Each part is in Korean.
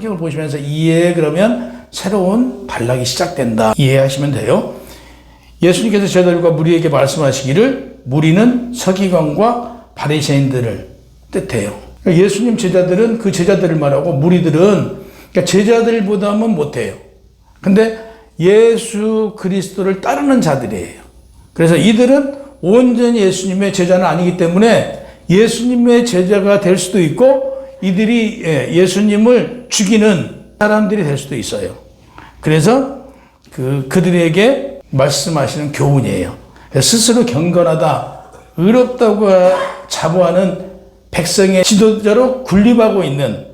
성경을 보시면서 그러면 새로운 단락이 시작된다. 이해하시면 돼요. 예수님께서 제자들과 무리에게 말씀하시기를 무리는 서기관과 바리새인들을 뜻해요. 그러니까 예수님 제자들은 그 제자들을 말하고 무리들은 그러니까 제자들보다는 못해요. 근데 예수 그리스도를 따르는 자들이에요. 그래서 이들은 온전히 예수님의 제자는 아니기 때문에 예수님의 제자가 될 수도 있고 이들이 예수님을 죽이는 사람들이 될 수도 있어요. 그래서 그들에게 말씀하시는 교훈이에요. 스스로 경건하다, 의롭다고 자부하는 백성의 지도자로 군림하고 있는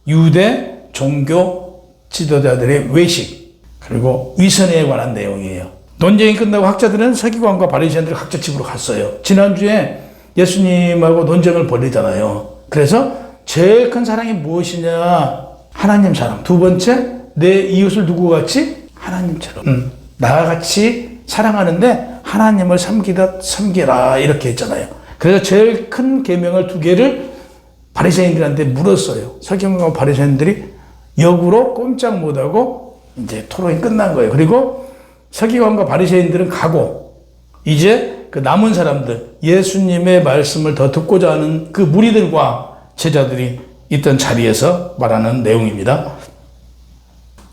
유대 종교 지도자들의 외식 그리고 위선에 관한 내용이에요. 논쟁이 끝나고 학자들은 서기관과 바리새인들 각자 집으로 갔어요. 지난주에 예수님하고 논쟁을 벌이잖아요. 그래서 제일 큰 사랑이 무엇이냐? 하나님 사랑. 두 번째, 내 이웃을 누구같이? 하나님처럼. 나와 같이 사랑하는데 하나님을 섬기라 이렇게 했잖아요. 그래서 제일 큰 계명을 두 개를 바리새인들한테 물었어요. 서기관과 바리새인들이 역으로 꼼짝 못하고 이제 토론이 끝난 거예요. 그리고 서기관과 바리새인들은 가고 이제 그 남은 사람들 예수님의 말씀을 더 듣고자 하는 그 무리들과 제자들이 있던 자리에서 말하는 내용입니다.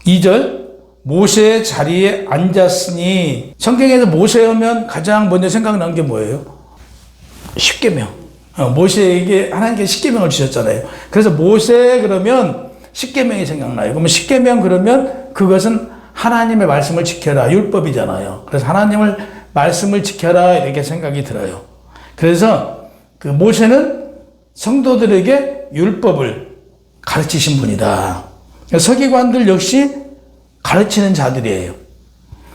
2절 모세의 자리에 앉았으니 성경에서 모세하면 가장 먼저 생각나는 게 뭐예요? 십계명. 모세에게 하나님께서 십계명을 주셨잖아요. 그래서 모세 그러면 십계명이 생각나요. 그러면 십계명 그러면 그것은 하나님의 말씀을 지켜라 율법이잖아요. 그래서 하나님을 말씀을 지켜라 이렇게 생각이 들어요. 그래서 그 모세는 성도들에게 율법을 가르치신 분이다. 서기관들 역시 가르치는 자들이에요.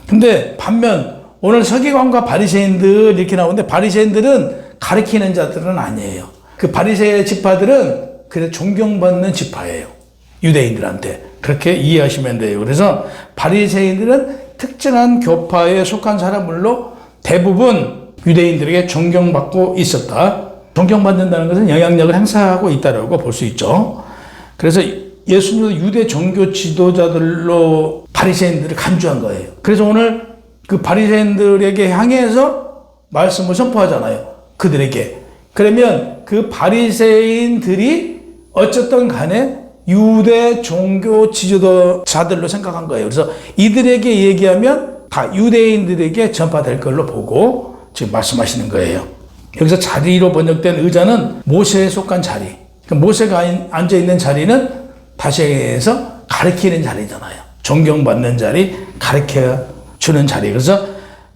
근데 반면 오늘 서기관과 바리새인들 이렇게 나오는데 바리새인들은 가르치는 자들은 아니에요. 그 바리새 지파들은 그래 존경받는 지파예요. 유대인들한테. 그렇게 이해하시면 돼요. 그래서 바리새인들은 특정한 교파에 속한 사람들로 대부분 유대인들에게 존경받고 있었다. 존경받는다는 것은 영향력을 행사하고 있다고 볼 수 있죠. 그래서 예수님도 유대 종교 지도자들로 바리새인들을 간주한 거예요. 그래서 오늘 그 바리새인들에게 향해서 말씀을 선포하잖아요. 그들에게. 그러면 그 바리새인들이 어쨌든 간에 유대 종교 지도자들로 생각한 거예요. 그래서 이들에게 얘기하면 다 유대인들에게 전파될 걸로 보고 지금 말씀하시는 거예요. 여기서 자리로 번역된 의자는 모세에 속한 자리. 모세가 앉아있는 자리는 다시 해서 가르치는 자리잖아요. 존경받는 자리, 가르쳐주는 자리. 그래서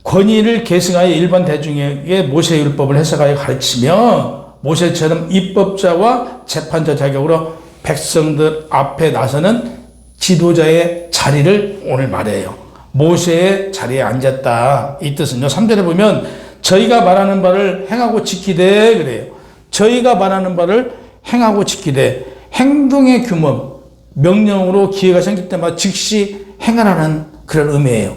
권위를 계승하여 일반 대중에게 모세의 율법을 해석하여 가르치며 모세처럼 입법자와 재판자 자격으로 백성들 앞에 나서는 지도자의 자리를 오늘 말해요. 모세의 자리에 앉았다. 이 뜻은요. 3절에 보면 저희가 말하는 바를 행하고 지키되 그래요. 저희가 말하는 바를 행하고 지키되 행동의 규모, 명령으로 기회가 생길 때마다 즉시 행하라는 그런 의미예요.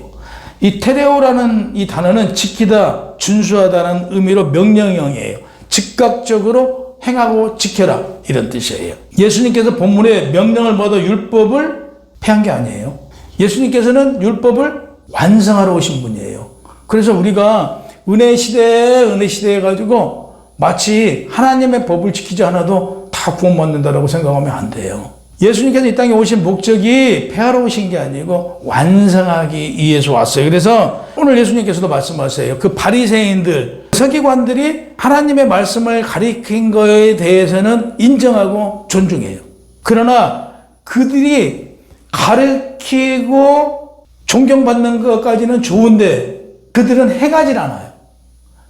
이 테레오라는 이 단어는 지키다, 준수하다는 의미로 명령형이에요. 즉각적으로 행하고 지켜라 이런 뜻이에요. 예수님께서 본문에 명령을 받아 율법을 폐한 게 아니에요. 예수님께서는 율법을 완성하러 오신 분이에요. 그래서 우리가 은혜 시대에 가지고 마치 하나님의 법을 지키지 않아도 다 구원받는다라고 생각하면 안 돼요. 예수님께서 이 땅에 오신 목적이 폐하러 오신 게 아니고 완성하기 위해서 왔어요. 그래서 오늘 예수님께서도 말씀하세요. 그 바리새인들, 서기관들이 하나님의 말씀을 가리킨 거에 대해서는 인정하고 존중해요. 그러나 그들이 가르치고 존경받는 것까지는 좋은데 그들은 행하지 않아요.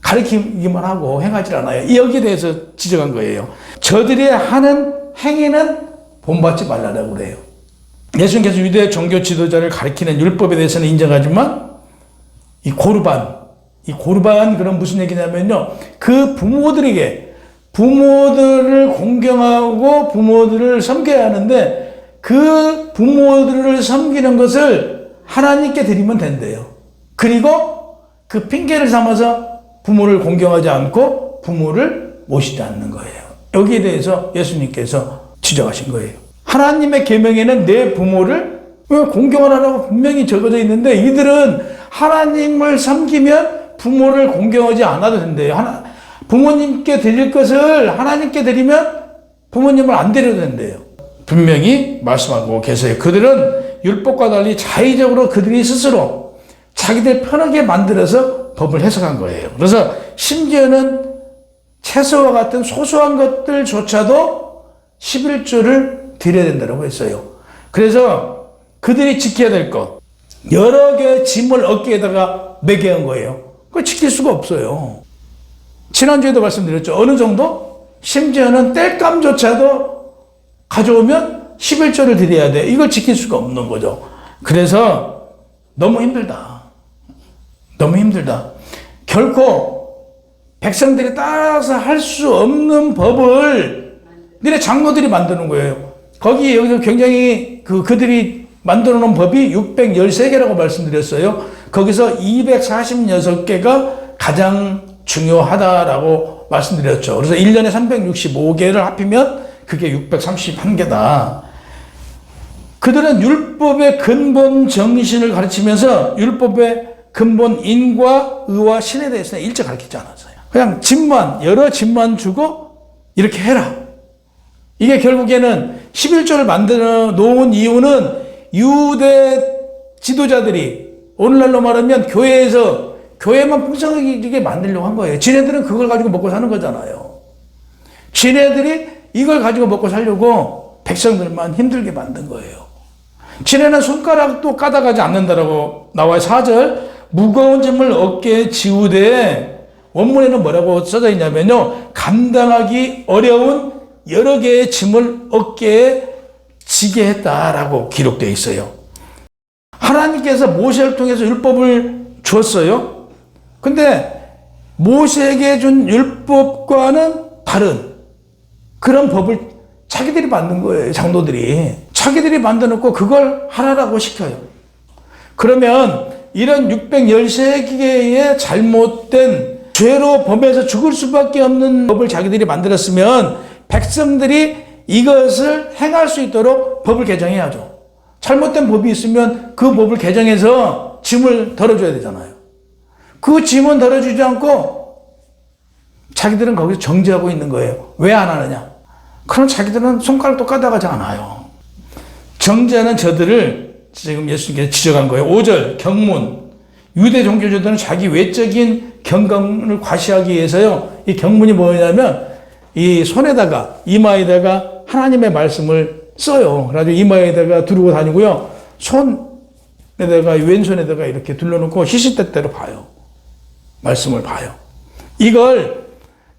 가르치기만 하고 행하지 않아요. 여기에 대해서 지적한 거예요. 저들이 하는 행위는 본받지 말라고 그래요. 예수님께서 유대 종교 지도자를 가리키는 율법에 대해서는 인정하지만 이 고르반 그런 무슨 얘기냐면요. 그 부모들을 공경하고 부모들을 섬겨야 하는데 그 부모들을 섬기는 것을 하나님께 드리면 된대요. 그리고 그 핑계를 삼아서 부모를 공경하지 않고 부모를 모시지 않는 거예요. 여기에 대해서 예수님께서 지적하신 거예요. 하나님의 계명에는 내 부모를 공경하라고 분명히 적어져 있는데 이들은 하나님을 섬기면 부모를 공경하지 않아도 된대요. 부모님께 드릴 것을 하나님께 드리면 부모님을 안 드려도 된대요. 분명히 말씀하고 계세요. 그들은 율법과 달리 자의적으로 그들이 스스로 자기들 편하게 만들어서 법을 해석한 거예요. 그래서 심지어는 채소와 같은 소소한 것들조차도 11조를 드려야 된다고 했어요. 그래서 그들이 지켜야 될 것, 여러 개의 짐을 어깨에다가 매게 한 거예요. 그걸 지킬 수가 없어요. 지난주에도 말씀드렸죠. 어느 정도? 심지어는 땔감조차도 가져오면 11조를 드려야 돼. 이걸 지킬 수가 없는 거죠. 그래서 너무 힘들다. 너무 힘들다. 결코 백성들이 따라서 할 수 없는 법을 니네 장로들이 만드는 거예요. 여기서 굉장히 그들이 만들어 놓은 법이 613개라고 말씀드렸어요. 거기서 246개가 가장 중요하다라고 말씀드렸죠. 그래서 1년에 365개를 합히면 그게 631개다. 그들은 율법의 근본 정신을 가르치면서 율법의 근본 인과 의와 신에 대해서는 일체 가르치지 않았어요. 그냥 여러 집만 주고 이렇게 해라. 이게 결국에는 11조를 만들어 놓은 이유는 유대 지도자들이 오늘날로 말하면 교회만 풍성하게 만들려고 한 거예요. 지네들은 그걸 가지고 먹고 사는 거잖아요. 지네들이 이걸 가지고 먹고 살려고 백성들만 힘들게 만든 거예요. 지네는 손가락도 까다가지 않는다라고 나와요. 4절 무거운 짐을 어깨에 지우되 원문에는 뭐라고 써져 있냐면요. 감당하기 어려운 여러 개의 짐을 어깨에 지게 했다라고 기록되어 있어요. 하나님께서 모세를 통해서 율법을 주었어요. 근데 모세에게 준 율법과는 다른 그런 법을 자기들이 만든 거예요. 장로들이. 자기들이 만들어놓고 그걸 하라라고 시켜요. 그러면 이런 613개의 잘못된 죄로 범해서 죽을 수밖에 없는 법을 자기들이 만들었으면 백성들이 이것을 행할 수 있도록 법을 개정해야죠. 잘못된 법이 있으면 그 법을 개정해서 짐을 덜어줘야 되잖아요. 그 짐은 덜어주지 않고 자기들은 거기서 정지하고 있는 거예요. 왜 안 하느냐? 그럼 자기들은 손가락도 까다가지 않아요. 정지하는 저들을 지금 예수님께서 지적한 거예요. 5절 경문. 유대 종교자들은 자기 외적인 경건을 과시하기 위해서요. 이 경문이 뭐냐면 이 손에다가 이마에다가 하나님의 말씀을 써요. 그래가지고 이마에다가 두르고 다니고요. 손에다가 왼손에다가 이렇게 둘러놓고 시시때때로 봐요. 말씀을 봐요. 이걸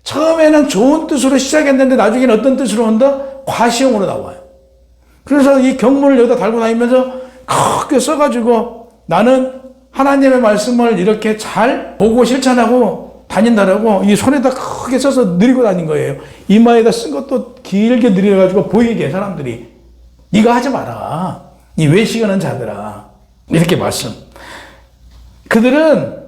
처음에는 좋은 뜻으로 시작했는데 나중에는 어떤 뜻으로 온다? 과시형으로 나와요. 그래서 이 경문을 여기다 달고 다니면서 크게 써가지고 나는 하나님의 말씀을 이렇게 잘 보고 실천하고 다닌다라고 이 손에다 크게 써서 느리고 다닌 거예요. 이마에다 쓴 것도 길게 느려가지고 보이게 사람들이 네가 하지 마라. 이 외식하는 자들아. 이렇게 말씀. 그들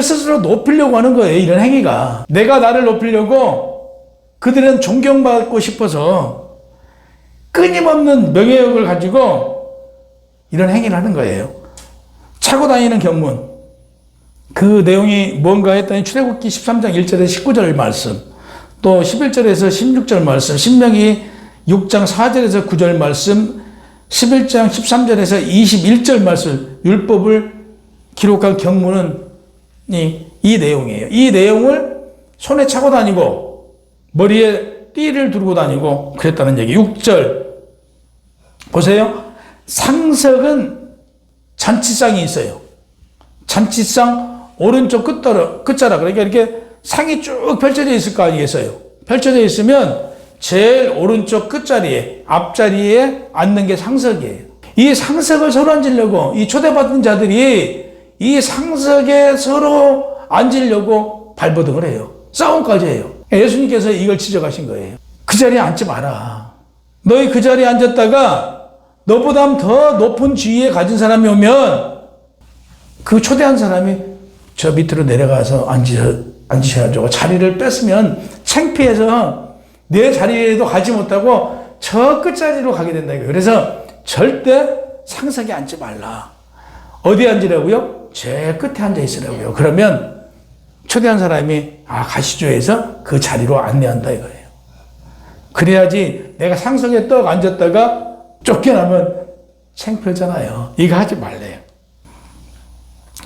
스스로 높이려고 하는 거예요. 이런 행위가. 내가 나를 높이려고 그들은 존경받고 싶어서 끊임없는 명예욕을 가지고 이런 행위를 하는 거예요. 차고 다니는 경문. 그 내용이 뭔가 했더니 출애굽기 13장 1절에서 19절 말씀, 또 11절에서 16절 말씀, 신명기 6장 4절에서 9절 말씀, 11장 13절에서 21절 말씀, 율법을 기록한 경문은 이 내용이에요. 이 내용을 손에 차고 다니고 머리에 띠를 두르고 다니고 그랬다는 얘기. 6절 보세요. 상석은 잔치상이 있어요. 잔치상 오른쪽 끝자락 그러니까 이렇게 상이 쭉 펼쳐져 있을 거 아니겠어요. 펼쳐져 있으면 제일 오른쪽 끝자리에 앞자리에 앉는 게 상석이에요. 이 상석을 서로 앉으려고 이 초대받은 자들이 이 상석에 서로 앉으려고 발버둥을 해요. 싸움까지 해요. 예수님께서 이걸 지적하신 거예요. 그 자리에 앉지 마라. 너희 그 자리에 앉았다가 너보다 더 높은 지위에 가진 사람이 오면 그 초대한 사람이 저 밑으로 내려가서 앉으셔야죠. 자리를 뺐으면 창피해서 내 자리에도 가지 못하고 저 끝자리로 가게 된다 이거예요. 그래서 절대 상석에 앉지 말라. 어디 앉으라고요? 제일 끝에 앉아 있으라고요. 그러면 초대한 사람이 가시죠 해서 그 자리로 안내한다 이거예요. 그래야지 내가 상석에 떡 앉았다가 쫓겨나면 창피하잖아요. 이거 하지 말래요.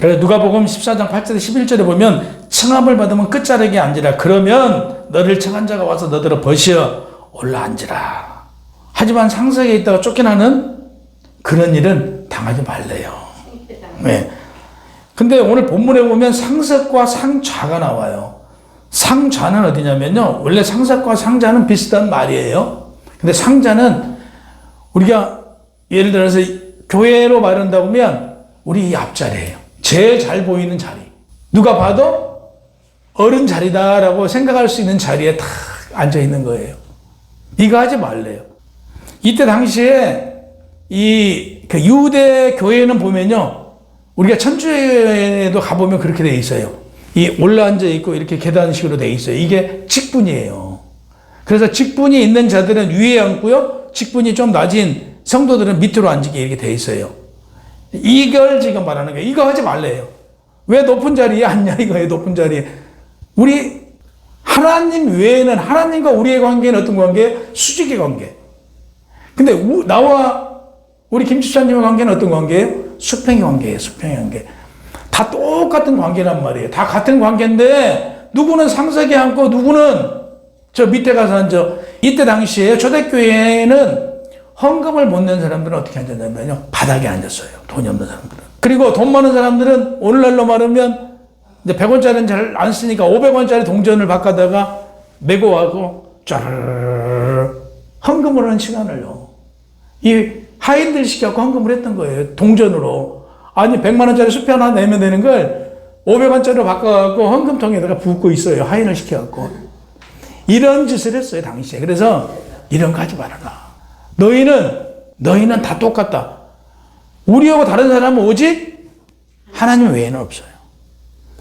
그래서 누가복음 14장 8절에 11절에 보면 청함을 받으면 끝자락에 앉으라. 그러면 너를 청한 자가 와서 너더러 버시어 올라앉으라. 하지만 상석에 있다가 쫓겨나는 그런 일은 당하지 말래요. 네. 근데 오늘 본문에 보면 상석과 상좌가 나와요. 상좌는 어디냐면요. 원래 상석과 상좌는 비슷한 말이에요. 근데 상좌는 우리가 예를 들어서 교회로 말한다고 하면 우리 이 앞자리예요. 제일 잘 보이는 자리. 누가 봐도 어른 자리다라고 생각할 수 있는 자리에 탁 앉아 있는 거예요. 이거 하지 말래요. 이때 당시에 그 유대 교회는 보면요. 우리가 천주교회에도 가보면 그렇게 돼 있어요. 이 올라앉아 있고 이렇게 계단식으로 돼 있어요. 이게 직분이에요. 그래서 직분이 있는 자들은 위에 앉고요. 직분이 좀 낮은 성도들은 밑으로 앉게 이렇게 돼 있어요. 이걸 지금 말하는 거예요. 이거 하지 말래요. 왜 높은 자리에 앉냐 이거예요. 높은 자리에. 우리 하나님 외에는 하나님과 우리의 관계는 어떤 관계예요? 수직의 관계. 근데 나와 우리 김 집사님의 관계는 어떤 관계예요? 수평의 관계예요. 수평의 관계. 다 똑같은 관계란 말이에요. 다 같은 관계인데 누구는 상석에 앉고 누구는 저 밑에 가서 앉아. 이때 당시에 초대교회에는 헌금을 못 낸 사람들은 어떻게 앉았냐면요. 바닥에 앉았어요. 돈이 없는 사람들은. 그리고 돈 많은 사람들은 오늘날로 말하면 이제 100원짜리는 잘 안 쓰니까 500원짜리 동전을 바꿔다가 메고 와고 짜르르 헌금을 하는 시간을요. 이 하인들 시켜갖고 헌금을 했던 거예요. 동전으로. 아니 100만 원짜리 수표 하나 내면 되는 걸 500원짜리로 바꿔갖고 헌금통에다가 붓고 있어요. 하인을 시켜갖고. 이런 짓을 했어요. 당시에. 그래서 이런 거 하지 말아라. 너희는 다 똑같다. 우리하고 다른 사람은 오직 하나님 외에는 없어요.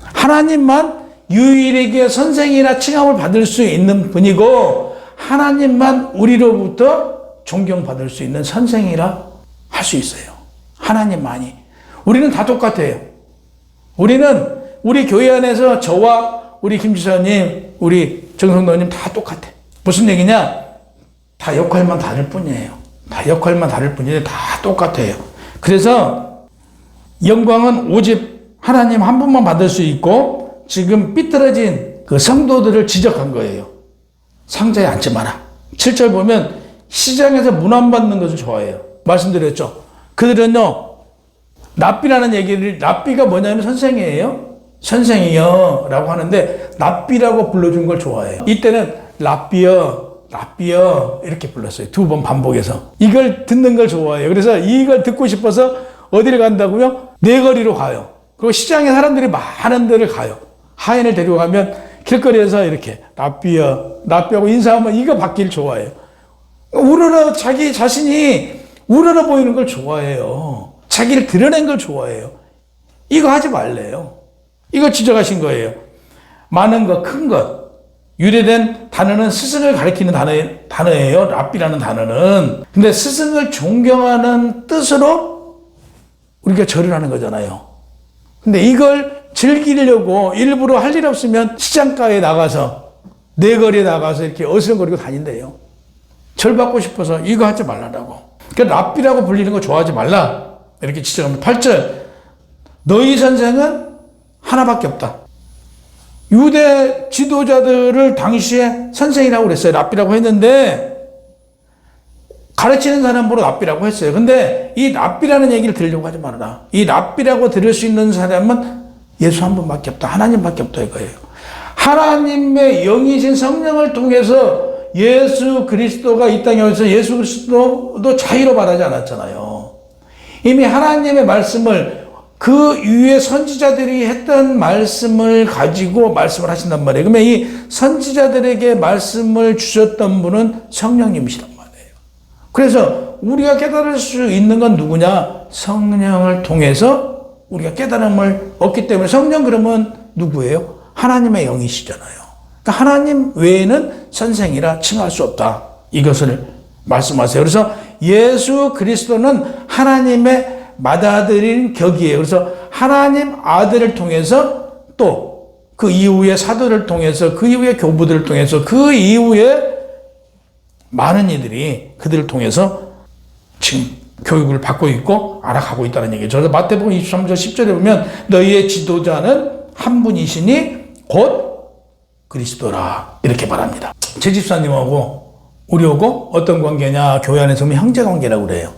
하나님만 유일하게 선생이나 칭함을 받을 수 있는 분이고 하나님만 우리로부터 존경받을 수 있는 선생이라 할 수 있어요. 하나님만이. 우리는 다 똑같아요. 우리 교회 안에서 저와 우리 김지사님, 우리 정성도님 다 똑같아. 무슨 얘기냐? 다 역할만 다를 뿐이에요. 다 역할만 다를 뿐인데 다 똑같아요. 그래서 영광은 오직 하나님 한 분만 받을 수 있고 지금 삐뚤어진 그 성도들을 지적한 거예요. 상자에 앉지 마라. 7절 보면 시장에서 문 안 받는 것을 좋아해요. 말씀드렸죠. 그들은요. 랍비라는 얘기를 랍비가 뭐냐면 선생이에요. 선생이요 라고 하는데 랍비라고 불러준 걸 좋아해요. 이때는 랍비요 이렇게 불렀어요. 2번 반복해서. 이걸 듣는 걸 좋아해요. 그래서 이걸 듣고 싶어서 어디를 간다고요? 내거리로 가요. 그리고 시장에 사람들이 많은 데를 가요. 하인을 데리고 가면 길거리에서 이렇게 랍비하고 인사하면 이거 받길 좋아해요. 우러러 자기 자신이 우러러 보이는 걸 좋아해요. 자기를 드러낸 걸 좋아해요. 이거 하지 말래요. 이거 지적하신 거예요. 많은 것, 큰 것. 유래된 단어는 스승을 가리키는 단어예요. 랍비라는 단어는. 근데 스승을 존경하는 뜻으로 우리가 절을 하는 거잖아요. 근데 이걸 즐기려고 일부러 할 일 없으면 시장가에 나가서 내거리에 나가서 이렇게 어슬렁거리고 다닌대요. 절 받고 싶어서 이거 하지 말라고. 그러니까 랍비라고 불리는 거 좋아하지 말라. 이렇게 지적합니다. 8절. 너희 선생은 하나밖에 없다. 유대 지도자들을 당시에 선생이라고 그랬어요. 랍비라고 했는데 가르치는 사람으로 랍비라고 했어요. 근데 이 랍비라는 얘기를 들으려고 하지 말아라. 이 랍비라고 들을 수 있는 사람은 예수 한 분밖에 없다. 하나님밖에 없다 이거예요. 하나님의 영이신 성령을 통해서 예수 그리스도가 이 땅에 오셔서 예수 그리스도도 자유로 말하지 않았잖아요. 이미 하나님의 말씀을 그 위에 선지자들이 했던 말씀을 가지고 말씀을 하신단 말이에요. 그러면 이 선지자들에게 말씀을 주셨던 분은 성령님이시란 말이에요. 그래서 우리가 깨달을 수 있는 건 누구냐? 성령을 통해서 우리가 깨달음을 얻기 때문에 성령 그러면 누구예요? 하나님의 영이시잖아요. 그러니까 하나님 외에는 선생이라 칭할 수 없다. 이것을 말씀하세요. 그래서 예수 그리스도는 하나님의 맏아들인 격이에요. 그래서 하나님 아들을 통해서 또 그 이후에 사도를 통해서 그 이후에 교부들을 통해서 그 이후에 많은 이들이 그들을 통해서 지금 교육을 받고 있고 알아가고 있다는 얘기죠. 그래서 마태복음 23절 10절에 보면 너희의 지도자는 한 분이시니 곧 그리스도라 이렇게 말합니다. 제 집사님하고 우리하고 어떤 관계냐, 교회 안에서 보면 형제 관계라고 그래요.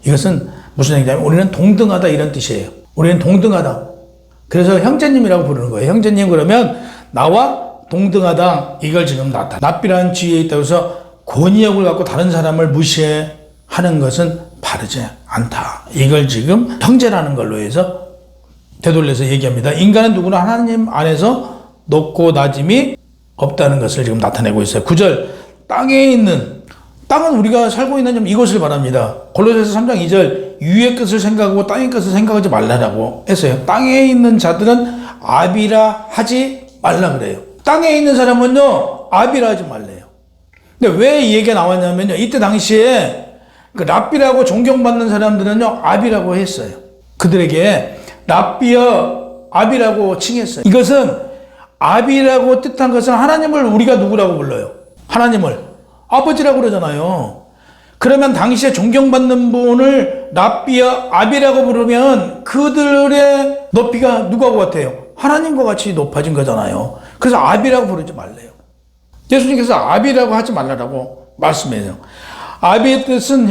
이것은 무슨 얘기냐면 우리는 동등하다 이런 뜻이에요. 우리는 동등하다. 그래서 형제님이라고 부르는 거예요. 형제님 그러면 나와 동등하다 이걸 지금 나타나. 납비라는 지위에 있다고 해서 권위력을 갖고 다른 사람을 무시하는 것은 바르지 않다. 이걸 지금 형제라는 걸로 해서 되돌려서 얘기합니다. 인간은 누구나 하나님 안에서 높고 낮음이 없다는 것을 지금 나타내고 있어요. 9절 땅에 있는, 땅은 우리가 살고 있는 이것을 말합니다. 골로새서 3장 2절 위의 것을 생각하고 땅의 것을 생각하지 말라라고 했어요. 땅에 있는 자들은 아비라 하지 말라 그래요. 땅에 있는 사람은요 아비라 하지 말래요. 근데 왜 이 얘기가 나왔냐면요, 이때 당시에 그 랍비라고 존경받는 사람들은요 아비라고 했어요. 그들에게 랍비여 아비라고 칭했어요. 이것은 아비라고 뜻한 것은 하나님을 우리가 누구라고 불러요? 하나님을 아버지라고 그러잖아요. 그러면 당시에 존경받는 분을 랍비여 아비라고 부르면 그들의 높이가 누구하고 같아요? 하나님과 같이 높아진 거잖아요. 그래서 아비라고 부르지 말래요. 예수님께서 아비라고 하지 말라라고 말씀해요. 아비의 뜻은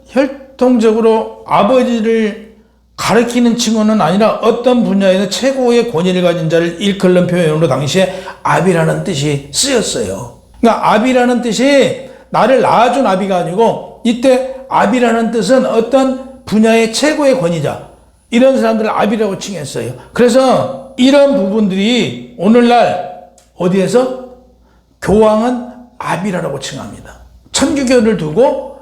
혈통적으로 아버지를 가리키는 칭호는 아니라 어떤 분야에서 최고의 권위를 가진 자를 일컬는 표현으로 당시에 아비라는 뜻이 쓰였어요. 그러니까 아비라는 뜻이 나를 낳아준 아비가 아니고 이때 아비라는 뜻은 어떤 분야의 최고의 권위자, 이런 사람들을 아비라고 칭했어요. 그래서 이런 부분들이 오늘날 어디에서 교황은 아비라라고 칭합니다. 천주교를 두고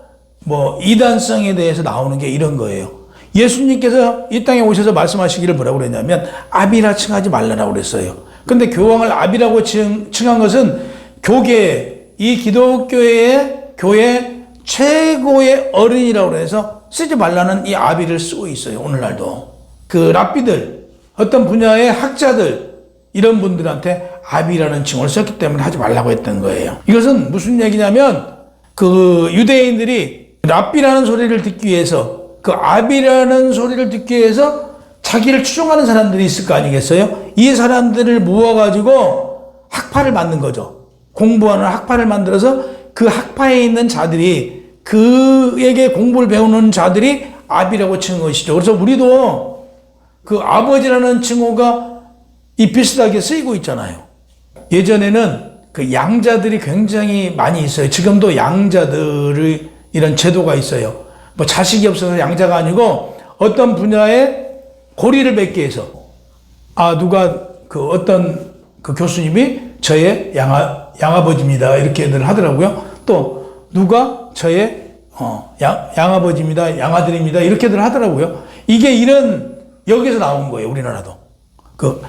이단성에 대해서 나오는 게 이런 거예요. 예수님께서 이 땅에 오셔서 말씀하시기를 뭐라고 그랬냐면 아비라 칭하지 말라라고 그랬어요. 근데 교황을 아비라고 칭한 것은 교계, 이 기독교의 교회 최고의 어른이라고 해서 쓰지 말라는 이 아비를 쓰고 있어요. 오늘날도 그 랍비들, 어떤 분야의 학자들, 이런 분들한테 아비라는 칭호를 썼기 때문에 하지 말라고 했던 거예요. 이것은 무슨 얘기냐면 그 유대인들이 랍비라는 소리를 듣기 위해서, 그 아비라는 소리를 듣기 위해서 자기를 추종하는 사람들이 있을 거 아니겠어요? 이 사람들을 모아가지고 학파를 만든 거죠. 공부하는 학파를 만들어서 그 학파에 있는 자들이, 그에게 공부를 배우는 자들이 아비라고 칭한 것이죠. 그래서 우리도 그 아버지라는 칭호가 이 비슷하게 쓰이고 있잖아요. 예전에는 그 양자들이 굉장히 많이 있어요. 지금도 양자들의 이런 제도가 있어요. 자식이 없어서 양자가 아니고 어떤 분야에 고리를 맺기 위해서 누가 그 어떤 그 교수님이 저의 양아버지입니다 이렇게들 하더라고요. 또 누가 저의 양아버지입니다, 양아들입니다 이렇게들 하더라고요. 이게 이런 여기서 나온 거예요. 우리나라도 그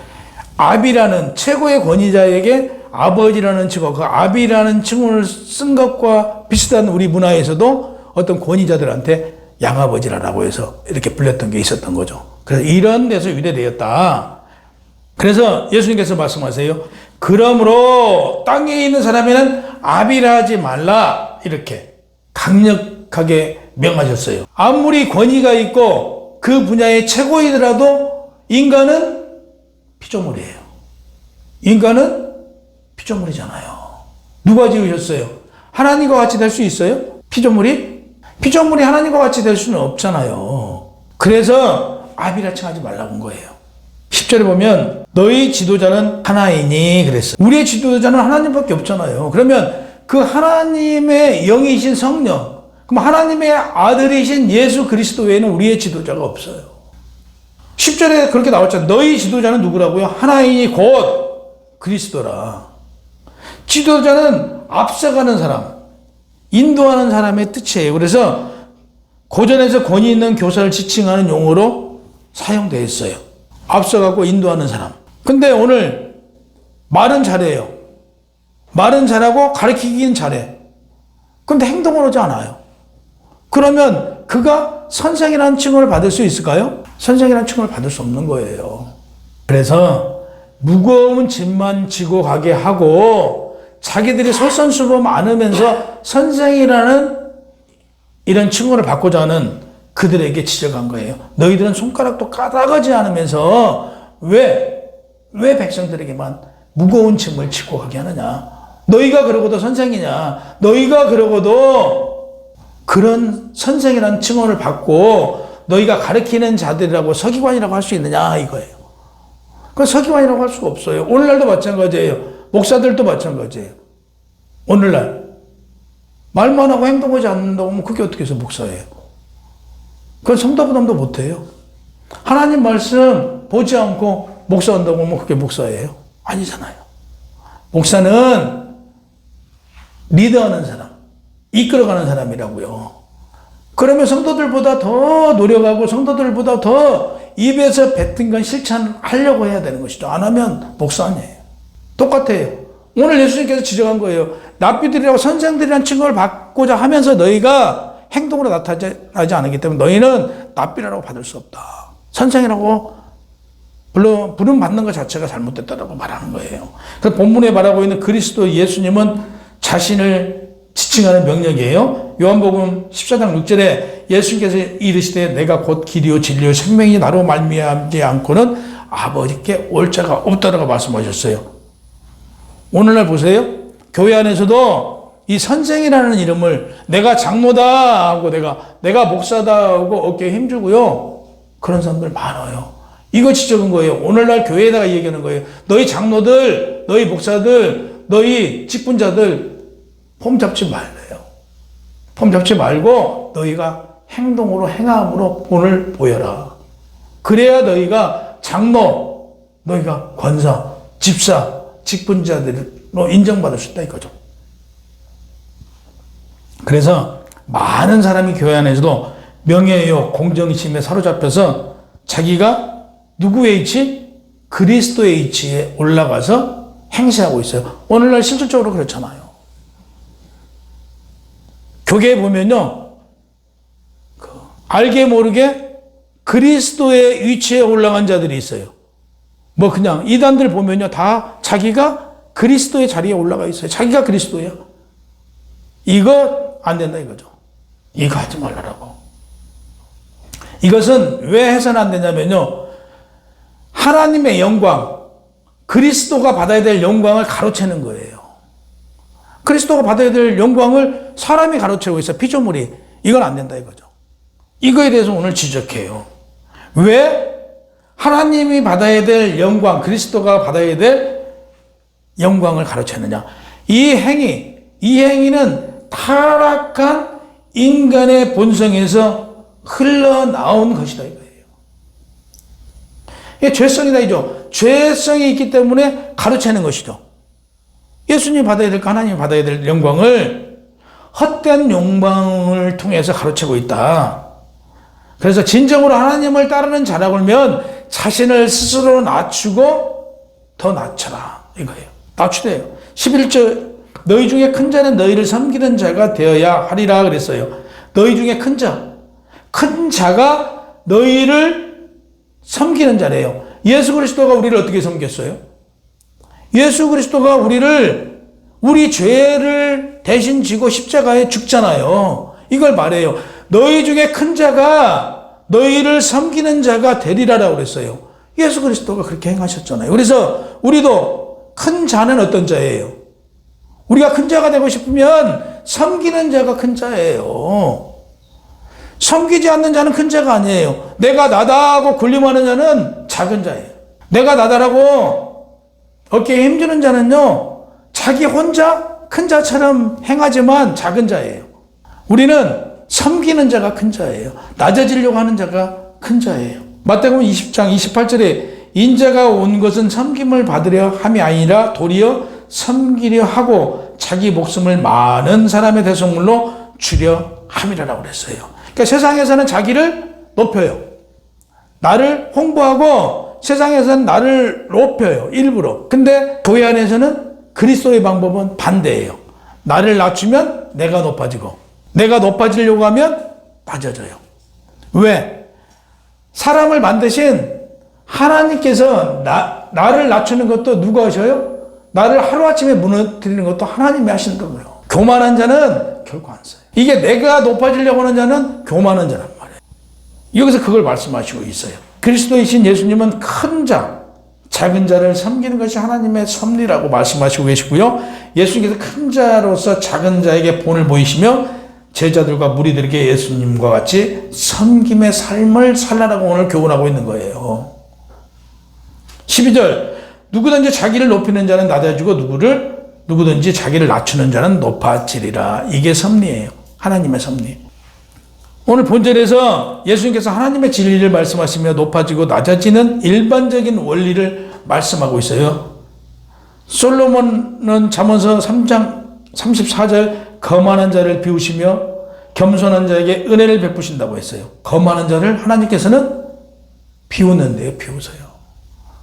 아비라는 최고의 권위자에게 아버지라는 칭호, 그 아비라는 칭호를 쓴 것과 비슷한 우리 문화에서도 어떤 권위자들한테 양아버지라고 해서 이렇게 불렸던 게 있었던 거죠. 그래서 이런 데서 유래되었다. 그래서 예수님께서 말씀하세요. 그러므로 땅에 있는 사람에는 아비라 하지 말라 이렇게 강력하게 명하셨어요. 아무리 권위가 있고 그 분야의 최고이더라도 인간은 피조물이에요. 인간은 피조물이잖아요. 누가 지으셨어요? 하나님과 같이 될 수 있어요? 피조물이 하나님과 같이 될 수는 없잖아요. 그래서 아비라 칭하지 말라고 한 거예요. 10절에 보면 너희 지도자는 하나이니 그랬어요. 우리의 지도자는 하나님밖에 없잖아요. 그러면 그 하나님의 영이신 성령, 그럼 하나님의 아들이신 예수 그리스도 외에는 우리의 지도자가 없어요. 10절에 그렇게 나왔잖아요. 너희 지도자는 누구라고요? 하나이니 곧 그리스도라. 지도자는 앞서가는 사람, 인도하는 사람의 뜻이에요. 그래서 고전에서 권위 있는 교사를 지칭하는 용어로 사용되어 있어요. 앞서가고 인도하는 사람. 근데 오늘 말은 잘해요. 말은 잘하고 가르치기는 잘해. 근데 행동을 하지 않아요. 그러면 그가 선생이라는 칭호를 받을 수 있을까요? 선생이라는 칭호를 받을 수 없는 거예요. 그래서 무거운 짐만 지고 가게 하고 자기들이 솔선수범 않으면서 선생이라는 이런 칭호를 받고자 하는 그들에게 지적한 거예요. 너희들은 손가락도 까다가지 않으면서 왜 백성들에게만 무거운 짐을 지고 가게 하느냐? 너희가 그러고도 선생이냐? 너희가 그러고도 그런 선생이라는 칭호를 받고 너희가 가르치는 자들이라고 서기관이라고 할 수 있느냐 이거예요. 그 서기관이라고 할 수가 없어요. 오늘날도 마찬가지예요. 목사들도 마찬가지예요. 오늘날 말만 하고 행동하지 않는다고 하면 그게 어떻게 해서 목사예요? 그건 성도부담도 못해요. 하나님 말씀 보지 않고 목사한다고 하면 그게 목사예요? 아니잖아요. 목사는 리더하는 사람, 이끌어가는 사람이라고요. 그러면 성도들보다 더 노력하고 성도들보다 더 입에서 뱉은 건 실천하려고 해야 되는 것이죠. 안 하면 목사 아니에요. 똑같아요. 오늘 예수님께서 지적한 거예요. 랍비들이라고 선생들이라는 칭호를 받고자 하면서 너희가 행동으로 나타나지 않기 때문에 너희는 랍비라고 받을 수 없다. 선생이라고 부름 받는 것 자체가 잘못됐다고 말하는 거예요. 그래서 본문에 말하고 있는 그리스도 예수님은 자신을 지칭하는 명령이에요. 요한복음 14장 6절에 예수님께서 이르시되 내가 곧 길이요 진리요 생명이 나로 말미암지 않고는 아버지께 올 자가 없다라고 말씀하셨어요. 오늘날 보세요. 교회 안에서도 이 선생이라는 이름을 내가 장로다 하고 내가 목사다 하고 어깨에 힘주고요. 그런 사람들 많아요. 이거 지적인 거예요. 오늘날 교회에다가 얘기하는 거예요. 너희 장로들, 너희 목사들, 너희 직분자들 폼 잡지 말래요. 폼 잡지 말고 너희가 행동으로 행함으로 본을 보여라. 그래야 너희가 장로, 너희가 권사, 집사, 직분자들로 인정받을 수 있다 이거죠. 그래서 많은 사람이 교회 안에서도 명예욕, 공정심에 사로잡혀서 자기가 누구의 위치? 그리스도의 위치에 올라가서 행세하고 있어요. 오늘날 실질적으로 그렇잖아요. 교계에 보면요, 알게 모르게 그리스도의 위치에 올라간 자들이 있어요. 뭐 그냥 이단들 보면요, 다 자기가 그리스도의 자리에 올라가 있어요. 자기가 그리스도야. 이거 안 된다 이거죠. 이거 하지 말라고. 이것은 왜 해서는 안 되냐면요, 하나님의 영광, 그리스도가 받아야 될 영광을 가로채는 거예요. 그리스도가 받아야 될 영광을 사람이 가로채고 있어요. 피조물이. 이건 안 된다 이거죠. 이거에 대해서 오늘 지적해요. 왜 하나님이 받아야 될 영광, 그리스도가 받아야 될 영광을 가로채느냐. 이 행위는 타락한 인간의 본성에서 흘러나온 것이다 이거예요. 이게 죄성이다 이죠. 죄성이 있기 때문에 가로채는 것이죠. 예수님이 받아야 될, 하나님이 받아야 될 영광을 헛된 영광을 통해서 가로채고 있다. 그래서 진정으로 하나님을 따르는 자라고면 자신을 스스로 낮추고 더 낮춰라 이거예요. 낮추래요. 11절 너희 중에 큰 자는 너희를 섬기는 자가 되어야 하리라 그랬어요. 너희 중에 큰 자가 너희를 섬기는 자래요. 예수 그리스도가 우리를 어떻게 섬겼어요? 예수 그리스도가 우리 죄를 대신 지고 십자가에 죽잖아요. 이걸 말해요. 너희 중에 큰 자가 너희를 섬기는 자가 되리라라고 그랬어요. 예수 그리스도가 그렇게 행하셨잖아요. 그래서 우리도 큰 자는 어떤 자예요? 우리가 큰 자가 되고 싶으면 섬기는 자가 큰 자예요. 섬기지 않는 자는 큰 자가 아니에요. 내가 나다고 군림하는 자는 작은 자예요. 내가 나다라고 어깨에 힘주는 자는요, 자기 혼자 큰 자처럼 행하지만 작은 자예요. 우리는 섬기는 자가 큰 자예요. 낮아지려고 하는 자가 큰 자예요. 마태복음 20장 28절에 인자가 온 것은 섬김을 받으려 함이 아니라 도리어 섬기려 하고 자기 목숨을 많은 사람의 대속물로 주려 함이라고 그랬어요. 그러니까 세상에서는 자기를 높여요. 나를 홍보하고 세상에서는 나를 높여요. 일부러. 근데 교회 안에서는 그리스도의 방법은 반대예요. 나를 낮추면 내가 높아지고, 내가 높아지려고 하면 낮아져요. 왜? 사람을 만드신 하나님께서 나를 낮추는 것도 누가 하셔요? 나를 하루아침에 무너뜨리는 것도 하나님이 하시는 거고요. 교만한 자는 결코 안 써요. 이게 내가 높아지려고 하는 자는 교만한 자란 말이에요. 여기서 그걸 말씀하시고 있어요. 그리스도이신 예수님은 큰 자, 작은 자를 섬기는 것이 하나님의 섭리라고 말씀하시고 계시고요. 예수님께서 큰 자로서 작은 자에게 본을 보이시며 제자들과 무리들에게 예수님과 같이 섬김의 삶을 살라라고 오늘 교훈하고 있는 거예요. 12절, 누구든지 자기를 높이는 자는 낮아지고 누구든지 자기를 낮추는 자는 높아지리라. 이게 섭리예요. 하나님의 섭리. 오늘 본절에서 예수님께서 하나님의 진리를 말씀하시며 높아지고 낮아지는 일반적인 원리를 말씀하고 있어요. 솔로몬은 잠언서 3장 34절 거만한 자를 비우시며 겸손한 자에게 은혜를 베푸신다고 했어요. 거만한 자를 하나님께서는 비우는데요. 비우세요.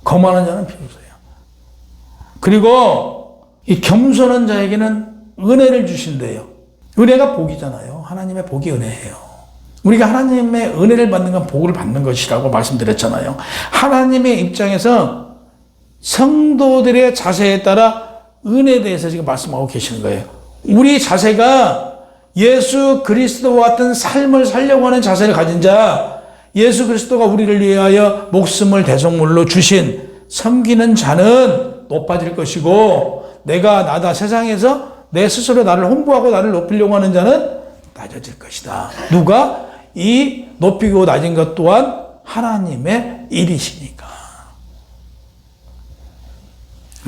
거만한 자는 비우세요. 그리고 이 겸손한 자에게는 은혜를 주신대요. 은혜가 복이잖아요. 하나님의 복이 은혜예요. 우리가 하나님의 은혜를 받는 건 복을 받는 것이라고 말씀드렸잖아요. 하나님의 입장에서 성도들의 자세에 따라 은혜에 대해서 지금 말씀하고 계시는 거예요. 우리 자세가 예수 그리스도와 같은 삶을 살려고 하는 자세를 가진 자, 예수 그리스도가 우리를 위하여 목숨을 대속물로 주신 섬기는 자는 높아질 것이고, 내가 나다 세상에서 내 스스로 나를 홍보하고 나를 높이려고 하는 자는 낮아질 것이다. 누가? 이 높이고 낮은 것 또한 하나님의 일이시니까.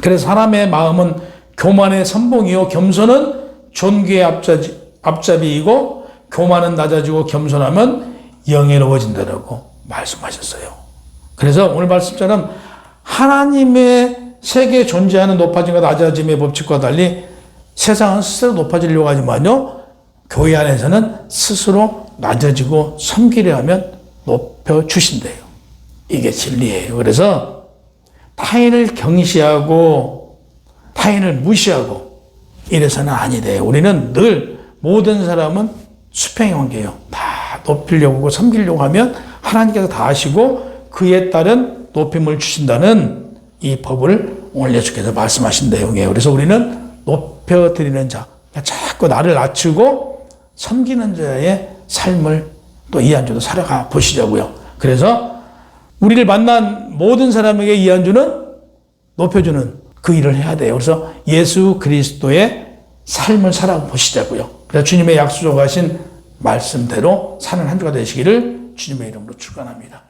그래서 사람의 마음은 교만의 선봉이요 겸손은 존귀의 앞잡이이고 교만은 낮아지고 겸손하면 영예로워진다라고 말씀하셨어요. 그래서 오늘 말씀처럼 하나님의 세계에 존재하는 높아짐과 낮아짐의 법칙과 달리 세상은 스스로 높아지려고 하지만요, 교회 안에서는 스스로 낮아지고 섬기려 하면 높여주신대요. 이게 진리예요. 그래서 타인을 경시하고 타인을 무시하고 이래서는 아니래요. 우리는 늘 모든 사람은 수평의 관계예요. 다 높이려고 하고 섬기려고 하면 하나님께서 다 하시고 그에 따른 높임을 주신다는 이 법을 오늘 예수께서 말씀하신 내용이에요. 그래서 우리는 높여드리는 자, 자꾸 나를 낮추고 섬기는 자의 삶을 또 이 한 주도 살아가 보시자고요. 그래서 우리를 만난 모든 사람에게 이 한 주는 높여주는 그 일을 해야 돼요. 그래서 예수 그리스도의 삶을 살아보시자고요. 그래서 주님의 약속하신 말씀대로 사는 한 주가 되시기를 주님의 이름으로 축원합니다.